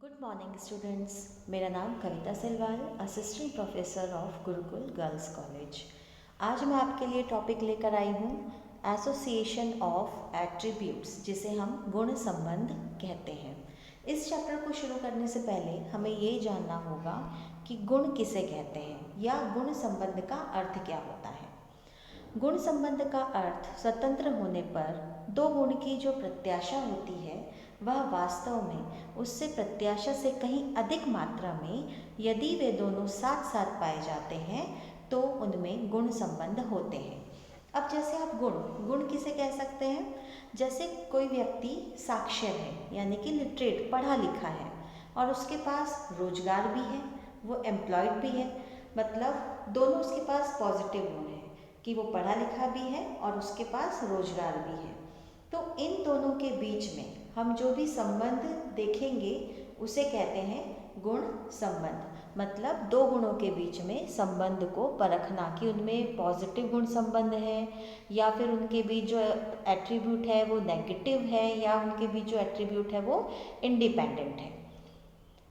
Good morning students. मेरा नाम Kavita Silwal, assistant professor of Gurukul girls college. आज मैं आपके लिए टॉपिक लेकर आई हूँ एसोसिएशन ऑफ एट्रीब्यूट्स, जिसे हम गुण संबंध कहते हैं। इस चैप्टर को शुरू करने से पहले हमें ये जानना होगा कि गुण किसे कहते हैं या गुण संबंध का अर्थ क्या होता है। गुण संबंध का अर्थ स्वतंत्र होने पर दो गुण की जो प्रत्याशा होती है वह वास्तव में उससे प्रत्याशा से कहीं अधिक मात्रा में यदि वे दोनों साथ साथ पाए जाते हैं तो उनमें गुण संबंध होते हैं। अब जैसे आप गुण किसे कह सकते हैं? जैसे कोई व्यक्ति साक्षर है यानी कि लिटरेट, पढ़ा लिखा है और उसके पास रोजगार भी है, वो एम्प्लॉयड भी है, मतलब दोनों उसके पास पॉजिटिव गुण है कि वो पढ़ा लिखा भी है और उसके पास रोजगार भी है। तो इन दोनों के बीच में हम जो भी संबंध देखेंगे उसे कहते हैं गुण संबंध। मतलब दो गुणों के बीच में संबंध को परखना कि उनमें पॉजिटिव गुण संबंध है या फिर उनके बीच जो एट्रीब्यूट है वो नेगेटिव है या उनके बीच जो एट्रीब्यूट है वो इंडिपेंडेंट है।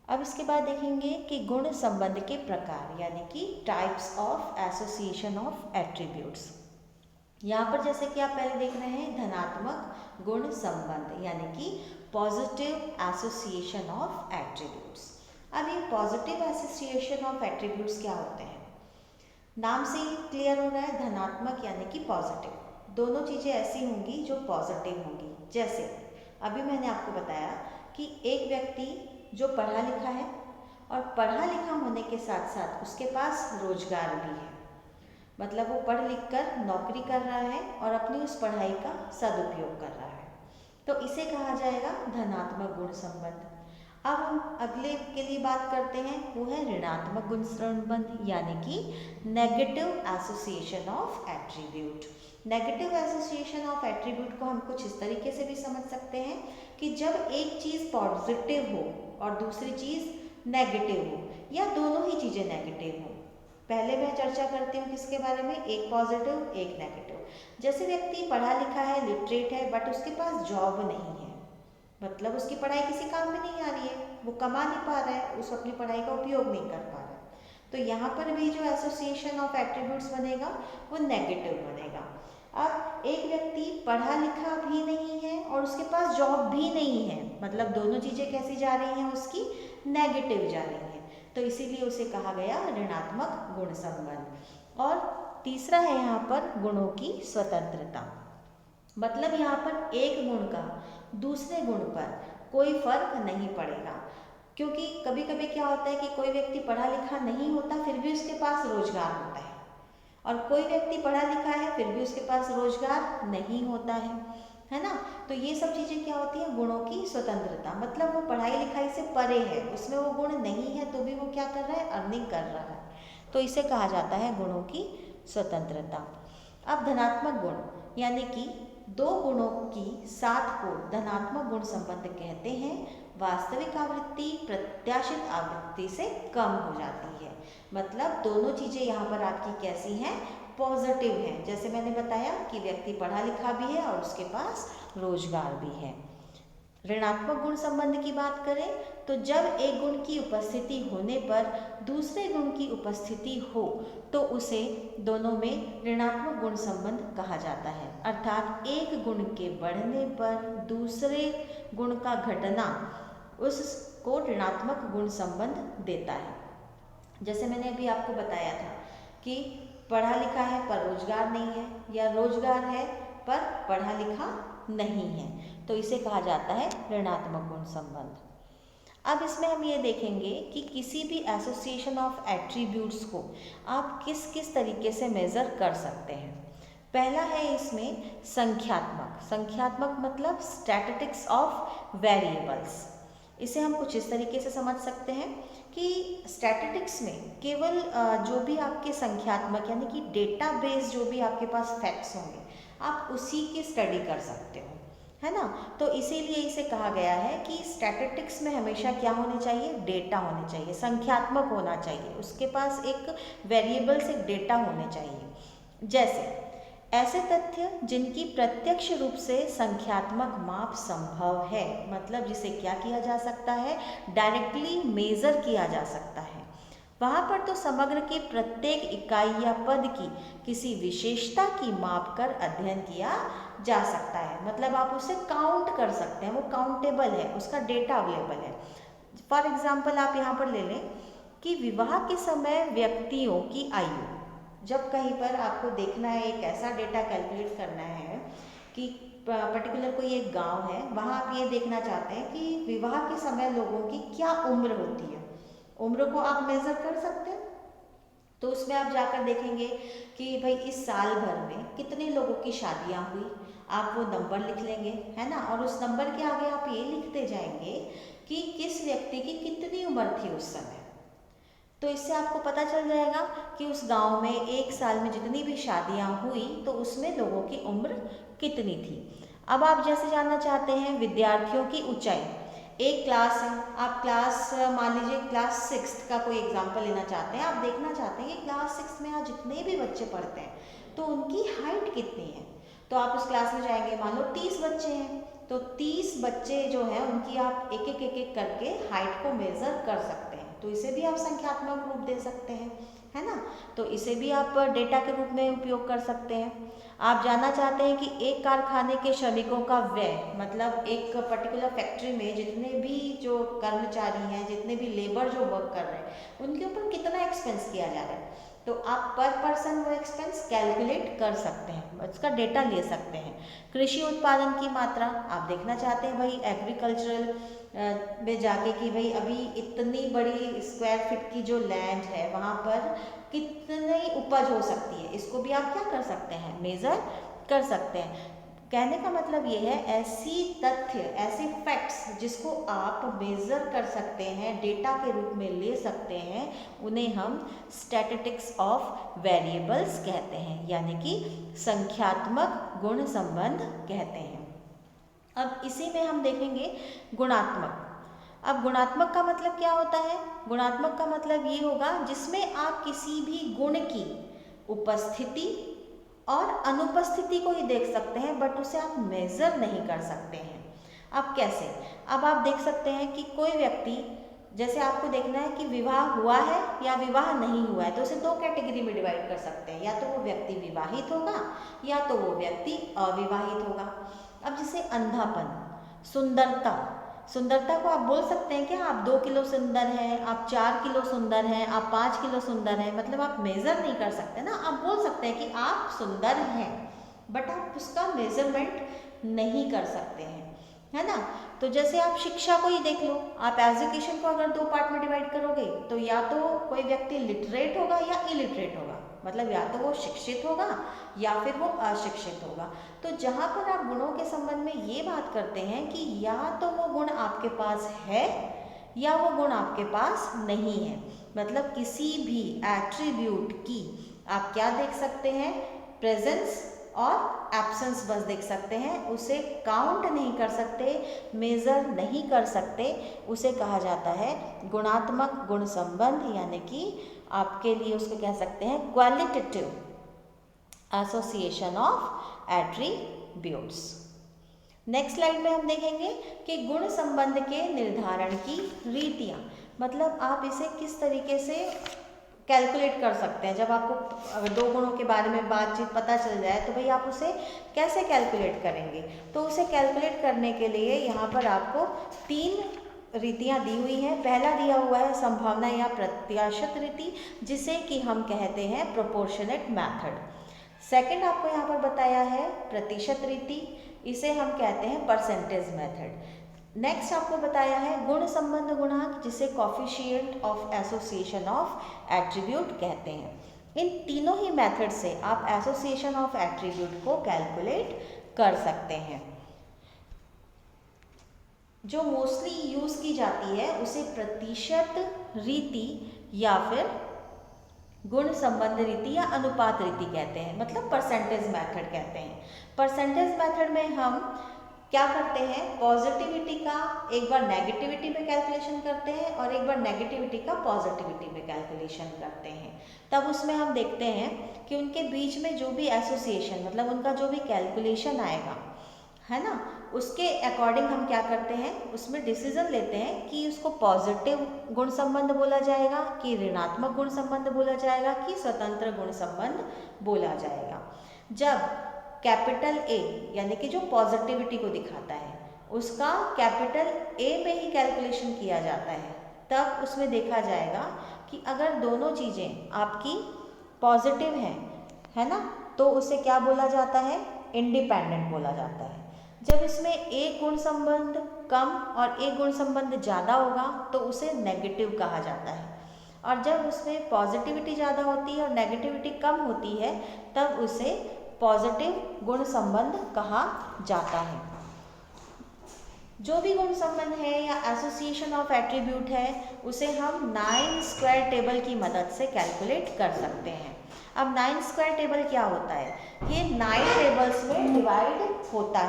अब इसके बाद देखेंगे कि गुण संबंध के प्रकार यानी कि types of association of attributes. यहाँ पर जैसे कि आप पहले देख रहे हैं धनात्मक गुण संबंध यानी कि पॉजिटिव एसोसिएशन ऑफ एट्रीब्यूट्स। अब ये पॉजिटिव एसोसिएशन ऑफ एट्रीब्यूट्स क्या होते हैं? नाम से ही क्लियर हो रहा है, धनात्मक यानी कि पॉजिटिव। दोनों चीज़ें ऐसी होंगी जो पॉजिटिव होंगी। जैसे अभी मैंने आपको बताया कि एक व्यक्ति जो पढ़ा लिखा है और पढ़ा लिखा होने के साथ साथ उसके पास रोजगार भी है, मतलब वो पढ़ लिख कर नौकरी कर रहा है और अपनी उस पढ़ाई का सदुपयोग कर रहा है, तो इसे कहा जाएगा धनात्मक गुण संबंध। अब हम अगले के लिए बात करते हैं, वो है ऋणात्मक गुण संबंध यानी कि negative association of attribute. Negative association of attribute को हम कुछ इस तरीके से भी समझ सकते हैं कि जब एक चीज़ पॉजिटिव हो और दूसरी चीज़ नेगेटिव हो या दोनों ही चीज़ें नेगेटिव हो। पहले मैं चर्चा करती हूँ किसके बारे में, एक पॉजिटिव एक नेगेटिव। जैसे व्यक्ति पढ़ा लिखा है, लिटरेट है, बट उसके पास जॉब नहीं है, मतलब उसकी पढ़ाई किसी काम में नहीं आ रही है, वो कमा नहीं पा रहा है, उस अपनी पढ़ाई का उपयोग नहीं कर पा रहा है, तो यहाँ पर भी जो एसोसिएशन ऑफ एट्रीब्यूट्स बनेगा वो नेगेटिव बनेगा। अब एक व्यक्ति पढ़ा लिखा भी नहीं है और उसके पास जॉब भी नहीं है, मतलब दोनों चीज़ें कैसी जा रही हैं उसकी, नेगेटिव जा रही हैं, तो इसीलिए उसे कहा गया ऋणात्मक गुण संबंध। और तीसरा है यहाँ पर गुणों की स्वतंत्रता, मतलब यहाँ पर एक गुण का दूसरे गुण पर कोई फर्क नहीं पड़ेगा, क्योंकि कभी कभी क्या होता है कि कोई व्यक्ति पढ़ा लिखा नहीं होता फिर भी उसके पास रोजगार होता है, और कोई व्यक्ति पढ़ा लिखा है फिर भी उसके पास रोजगार नहीं होता है ना। तो ये सब चीज़ें क्या होती हैं, गुणों की स्वतंत्रता, मतलब वो पढ़ाई लिखाई से परे है, उसमें वो गुण नहीं है तो भी वो क्या कर रहा है, अर्निंग कर रहा है, तो इसे कहा जाता है गुणों की स्वतंत्रता। अब धनात्मक गुण यानी कि दो गुणों की साथ को धनात्मक गुण संबंध कहते हैं। वास्तविक आवृत्ति प्रत्याशित आवृत्ति से कम हो जाती है, मतलब दोनों चीज़ें यहाँ पर आपकी कैसी हैं, पॉजिटिव हैं। जैसे मैंने बताया कि व्यक्ति पढ़ा लिखा भी है और उसके पास रोजगार भी है। ऋणात्मक गुण संबंध की बात करें तो जब एक गुण की उपस्थिति होने पर दूसरे गुण की उपस्थिति हो तो उसे दोनों में ऋणात्मक गुण संबंध कहा जाता है, अर्थात एक गुण के बढ़ने पर दूसरे गुण का घटना उसको ऋणात्मक गुण संबंध देता है। जैसे मैंने अभी आपको बताया था कि पढ़ा लिखा है पर रोजगार नहीं है, या रोजगार है पर पढ़ा लिखा नहीं है, तो इसे कहा जाता है ऋणात्मक गुण संबंध। अब इसमें हम ये देखेंगे कि किसी भी एसोसिएशन ऑफ एट्रीब्यूट्स को आप किस किस तरीके से मेज़र कर सकते हैं। पहला है इसमें संख्यात्मक। संख्यात्मक मतलब स्टैटिस्टिक्स ऑफ वेरिएबल्स। इसे हम कुछ इस तरीके से समझ सकते हैं कि स्टैटिस्टिक्स में केवल जो भी आपके संख्यात्मक यानी कि डेटा बेस जो भी आपके पास फैक्ट्स होंगे आप उसी की स्टडी कर सकते हो, है ना। तो इसीलिए इसे कहा गया है कि स्टैटिस्टिक्स में हमेशा क्या होने चाहिए, डेटा होने चाहिए, संख्यात्मक होना चाहिए, उसके पास एक वेरिएबल्स, एक डेटा होने चाहिए। जैसे ऐसे तथ्य जिनकी प्रत्यक्ष रूप से संख्यात्मक माप संभव है, मतलब जिसे क्या किया जा सकता है, डायरेक्टली मेजर किया जा सकता है। वहाँ पर तो समग्र की प्रत्येक इकाई या पद की किसी विशेषता की माप कर अध्ययन किया जा सकता है, मतलब आप उसे काउंट कर सकते हैं, वो काउंटेबल है, उसका डेटा अवेलेबल है। फॉर एग्जाम्पल आप यहाँ पर ले लें कि विवाह के समय व्यक्तियों की आयु, जब कहीं पर आपको देखना है, एक ऐसा डेटा कैलकुलेट करना है कि पर्टिकुलर कोई एक गांव है, वहाँ आप ये देखना चाहते हैं कि विवाह के समय लोगों की क्या उम्र होती है, उम्र को आप मेज़र कर सकते हैं। तो उसमें आप जाकर देखेंगे कि भाई इस साल भर में कितने लोगों की शादियां हुई, आप वो नंबर लिख लेंगे, है ना, और उस नंबर के आगे आप ये लिखते जाएंगे कि किस व्यक्ति की कितनी उम्र थी उस समय। तो इससे आपको पता चल जाएगा कि उस गांव में एक साल में जितनी भी शादियां हुई तो उसमें लोगों की उम्र कितनी थी। अब आप जैसे जानना चाहते हैं विद्यार्थियों की ऊंचाई, एक क्लास है, आप क्लास मान लीजिए क्लास 6 का कोई एग्जाम्पल लेना चाहते हैं, आप देखना चाहते हैं कि क्लास 6 में आज जितने भी बच्चे पढ़ते हैं तो उनकी हाइट कितनी है। तो आप उस क्लास में जाएंगे, मान लो 30 बच्चे हैं, तो 30 बच्चे जो हैं उनकी आप एक एक करके हाइट को मेज़र कर सकते हैं। तो इसे भी आप संख्यात्मक रूप दे सकते हैं, है ना, तो इसे भी आप डेटा के रूप में उपयोग कर सकते हैं। आप जानना चाहते हैं कि एक कारखाने के श्रमिकों का व्यय, मतलब एक पर्टिकुलर फैक्ट्री में जितने भी जो कर्मचारी हैं, जितने भी लेबर जो वर्क कर रहे हैं, उनके ऊपर कितना एक्सपेंस किया जा रहा है, तो आप पर पर्सन वो एक्सपेंस कैलकुलेट कर सकते हैं, उसका डेटा ले सकते हैं। कृषि उत्पादन की मात्रा आप देखना चाहते हैं भाई एग्रीकल्चरल में जाके कि भाई अभी इतनी बड़ी स्क्वायर फीट की जो लैंड है वहाँ पर कितनी उपज हो सकती है, इसको भी आप क्या कर सकते हैं, मेज़र कर सकते हैं। कहने का मतलब ये है ऐसी तथ्य, ऐसे फैक्ट्स जिसको आप मेज़र कर सकते हैं, डेटा के रूप में ले सकते हैं, उन्हें हम स्टैटिस्टिक्स ऑफ वेरिएबल्स कहते हैं, यानी कि संख्यात्मक गुण संबंध कहते हैं। अब इसी में हम देखेंगे गुणात्मक। अब गुणात्मक का मतलब क्या होता है, गुणात्मक का मतलब ये होगा जिसमें आप किसी भी गुण की उपस्थिति और अनुपस्थिति को ही देख सकते हैं, बट उसे आप मेज़र नहीं कर सकते हैं। अब कैसे, अब आप देख सकते हैं कि कोई व्यक्ति, जैसे आपको देखना है कि विवाह हुआ है या विवाह नहीं हुआ है, तो उसे दो कैटेगरी में डिवाइड कर सकते हैं, या तो वो व्यक्ति विवाहित होगा या तो वो व्यक्ति अविवाहित होगा। अब जैसे अंधापन, सुंदरता, सुंदरता को आप बोल सकते हैं क्या, आप 2 किलो सुंदर हैं, आप 4 किलो सुंदर हैं, आप 5 किलो सुंदर हैं, मतलब आप मेज़र नहीं कर सकते ना। आप बोल सकते हैं कि आप सुंदर हैं, बट आप उसका मेजरमेंट नहीं कर सकते हैं, है ना। तो जैसे आप शिक्षा को ही देख लो, आप एजुकेशन को अगर दो पार्ट में डिवाइड करोगे तो या तो कोई व्यक्ति लिटरेट होगा या इलिटरेट होगा, मतलब या तो वो शिक्षित होगा या फिर वो अशिक्षित होगा। तो जहाँ पर आप गुणों के संबंध में ये बात करते हैं कि या तो वो गुण आपके पास है या वो गुण आपके पास नहीं है, मतलब किसी भी एट्रीब्यूट की आप क्या देख सकते हैं, प्रेजेंस और एब्सेंस बस देख सकते हैं, उसे काउंट नहीं कर सकते, मेज़र नहीं कर सकते, उसे कहा जाता है गुणात्मक गुण संबंध, यानी कि आपके लिए उसको कह सकते हैं qualitative association of attributes. Next slide में हम देखेंगे कि गुण संबंध के निर्धारण की रीतियाँ, मतलब आप इसे किस तरीके से कैलकुलेट कर सकते हैं। जब आपको अगर दो गुणों के बारे में बातचीत पता चल जाए तो भाई आप उसे कैसे कैलकुलेट करेंगे, तो उसे कैलकुलेट करने के लिए यहाँ पर आपको 3 रीतियाँ दी हुई हैं। पहला दिया हुआ है संभावना या प्रत्याशित रीति, जिसे कि हम कहते हैं प्रोपोर्शनेट मेथड। सेकंड आपको यहाँ पर बताया है प्रतिशत रीति, इसे हम कहते हैं परसेंटेज मेथड। नेक्स्ट आपको बताया है गुण संबंध गुणांक, जिसे coefficient of association of attribute कहते हैं। इन तीनों ही मेथड से आप एसोसिएशन ऑफ एट्रीब्यूट को कैलकुलेट कर सकते हैं। जो मोस्टली यूज की जाती है उसे प्रतिशत रीति या फिर गुण संबंध रीति या अनुपात रीति कहते हैं, मतलब परसेंटेज मेथड कहते हैं। परसेंटेज मेथड में हम क्या करते हैं, पॉजिटिविटी का एक बार नेगेटिविटी में कैलकुलेशन करते हैं और एक बार नेगेटिविटी का पॉजिटिविटी में कैलकुलेशन करते हैं। तब उसमें हम देखते हैं कि उनके बीच में जो भी एसोसिएशन, मतलब उनका जो भी कैलकुलेशन आएगा, है ना, उसके अकॉर्डिंग हम क्या करते हैं, उसमें डिसीजन लेते हैं कि उसको पॉजिटिव गुण संबंध बोला जाएगा, कि ऋणात्मक गुण संबंध बोला जाएगा, कि स्वतंत्र गुण संबंध बोला जाएगा। जब कैपिटल ए यानी कि जो पॉजिटिविटी को दिखाता है उसका कैपिटल ए में ही कैलकुलेशन किया जाता है, तब उसमें देखा जाएगा कि अगर दोनों चीज़ें आपकी पॉजिटिव हैं, है ना, तो उसे क्या बोला जाता है, इंडिपेंडेंट बोला जाता है। जब इसमें एक गुण संबंध कम और एक गुण संबंध ज़्यादा होगा तो उसे नेगेटिव कहा जाता है, और जब उसमें पॉजिटिविटी ज़्यादा होती है और नेगेटिविटी कम होती है तब उसे पॉजिटिव गुण संबंध कहा जाता है। जो भी गुण संबंध है या एसोसिएशन ऑफ एट्रीब्यूट है उसे हम 9 स्क्वायर टेबल की मदद से कैलकुलेट कर सकते हैं। अब 9 स्क्वायर टेबल क्या होता है, ये 9 टेबल्स में डिवाइड होता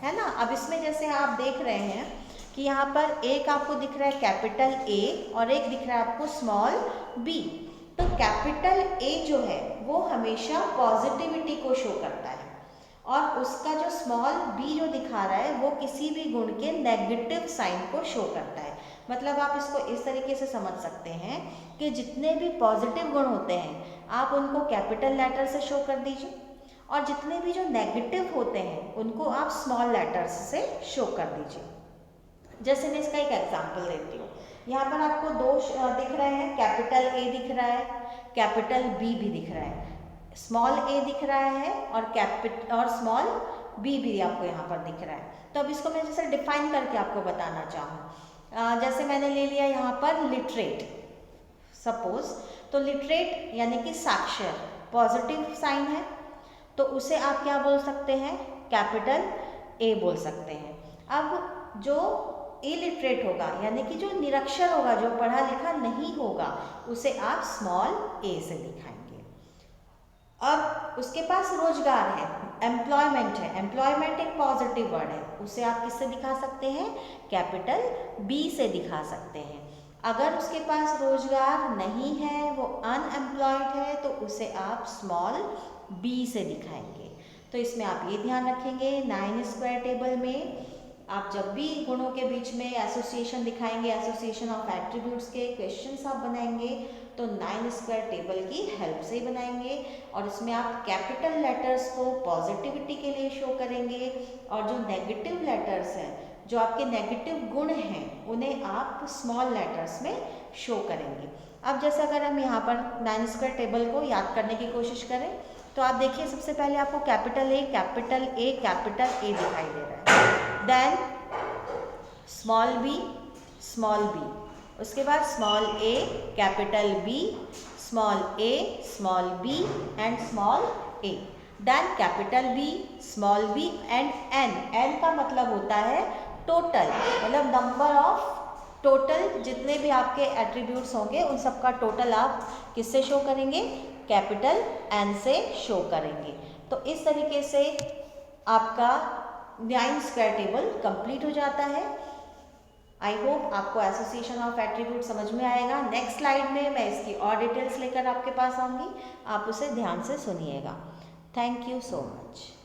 है ना। अब इसमें जैसे आप देख रहे हैं कि यहाँ पर एक आपको दिख रहा है कैपिटल ए और एक दिख रहा है आपको स्मॉल बी। तो कैपिटल ए जो है वो हमेशा पॉजिटिविटी को शो करता है और उसका जो स्मॉल बी जो दिखा रहा है वो किसी भी गुण के नेगेटिव साइन को शो करता है। मतलब आप इसको इस तरीके से समझ सकते हैं कि जितने भी पॉजिटिव गुण होते हैं आप उनको कैपिटल लेटर से शो कर दीजिए और जितने भी जो नेगेटिव होते हैं उनको आप स्मॉल लेटर्स से शो कर दीजिए। जैसे मैं इसका एक एग्जांपल देती हूँ। यहाँ पर आपको दो दिख रहे हैं, कैपिटल ए दिख रहा है, कैपिटल बी भी दिख रहा है, स्मॉल ए दिख रहा है और स्मॉल बी भी आपको यहाँ पर दिख रहा है। तो अब इसको मैं जैसे डिफाइन करके आपको बताना चाहूँ, जैसे मैंने ले लिया यहाँ पर लिटरेट सपोज, तो लिटरेट यानी कि साक्षर पॉजिटिव साइन है तो उसे आप क्या बोल सकते हैं, कैपिटल ए बोल सकते हैं। अब जो इलिटरेट होगा यानी कि जो निरक्षर होगा, जो पढ़ा लिखा नहीं होगा, उसे आप स्मॉल ए से दिखाएंगे। अब उसके पास रोजगार है, एम्प्लॉयमेंट है, एम्प्लॉयमेंट एक पॉजिटिव वर्ड है, उसे आप किससे दिखा सकते हैं, कैपिटल बी से दिखा सकते हैं। अगर उसके पास रोजगार नहीं है, वो अनएम्प्लॉयड है, तो उसे आप स्मॉल बी से दिखाएंगे। तो इसमें आप ये ध्यान रखेंगे 9 स्क्वायर टेबल में आप जब भी गुणों के बीच में एसोसिएशन दिखाएंगे, एसोसिएशन ऑफ एट्रीब्यूट्स के क्वेश्चंस आप बनाएंगे तो 9 स्क्वायर टेबल की हेल्प से ही बनाएंगे और इसमें आप कैपिटल लेटर्स को पॉजिटिविटी के लिए शो करेंगे और जो नेगेटिव लेटर्स हैं, जो आपके नेगेटिव गुण हैं, उन्हें आप स्मॉल लेटर्स में शो करेंगे। अब जैसे अगर हम यहाँ पर 9 स्क्वायर टेबल को याद करने की कोशिश करें तो आप देखिए सबसे पहले आपको कैपिटल ए दिखाई दे रहा है, देन स्मॉल बी, उसके बाद small A, capital B, small B and small A, then capital B, small B and N का मतलब होता है टोटल, मतलब नंबर ऑफ टोटल जितने भी आपके एट्रीब्यूट्स होंगे उन सब का टोटल आप किससे शो करेंगे, कैपिटल एन से शो करेंगे। तो इस तरीके से आपका 9 स्क्वायर टेबल कंप्लीट हो जाता है। आई होप आपको एसोसिएशन ऑफ एट्रीब्यूट समझ में आएगा। नेक्स्ट स्लाइड में मैं इसकी और डिटेल्स लेकर आपके पास आऊँगी, आप उसे ध्यान से सुनिएगा। Thank you so much.